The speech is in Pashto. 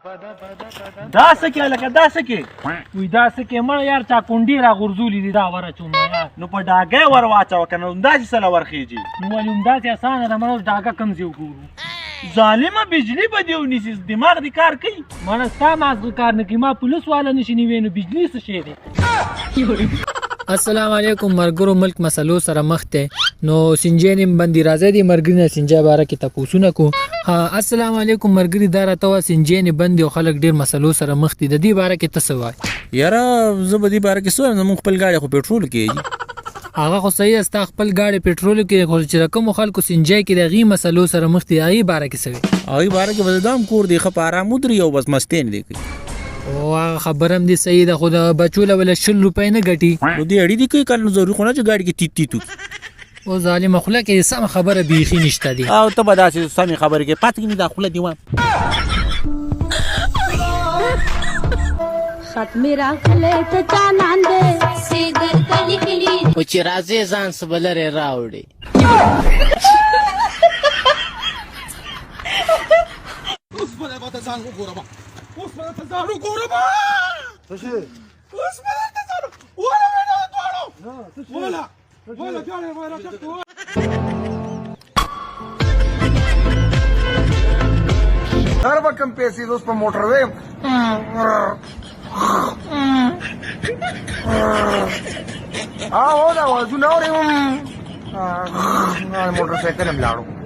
دا سکه لکه دا سکه وی دا سکه مړ یار چا کونډې را غورځولې دي دا وره چومه یار نو په ډاګه ور واچو کنه همداسې سره ورخیږي نو ولې همداسې اسانه ده مړ ډاګه کم ځای وګورو ظالمه بجلی به دې ونیسي دماغ دې کار کوي مړه ستا مازغه کار نه کوي ما پولیس والا نشي نیوی نو بجلی څه شی دی السلام علیکم مرګرو ملک مسلو سره مخ ته نو سنجین بندي راځي دي مرګري نه سنجا باره کې تاسو کو ها السلام علیکم مرګري دا راته سنجین بندي او خلک ډیر مسلو سره مخ دي د دې باره کې تاسو وای یاره زبدي باره کې سوال نو خپل گاډي خو پېټرول کېږي هغه خو صحیح است خپل گاډي پېټرول کې خو چې کوم خلکو سنجای کې د غي مسلو سره مخ دي هغه باره کې سوي هغه باره کې بددام کور دی خپ آرام مدري او بس مستین دی او خبرم دي صحیح ده خو د بچوله ول 100 روپۍ نه غټي نو دې اړې دي کوي کنه ضروري خو نه چې گاډي کې تیت او ظالم خلک یې سم خبره بيخي نشته دي او ته به داسې سمې خبرې کې پاتې نه داخله دیوان خط میرا خله ته چانان دے سیدر کلی کلی او چې راځي ځان سبلره راوړي اوس په دغه ځان وګورم اوس په دغه ځان وګورم څه شي اوس په دغه ځان ولا ولا دوړو ولا ولا ګاړې ولا کټو هر وکم پیسې اوس په موټر وې هو دا وځو نو موټر سایکل هم لاړو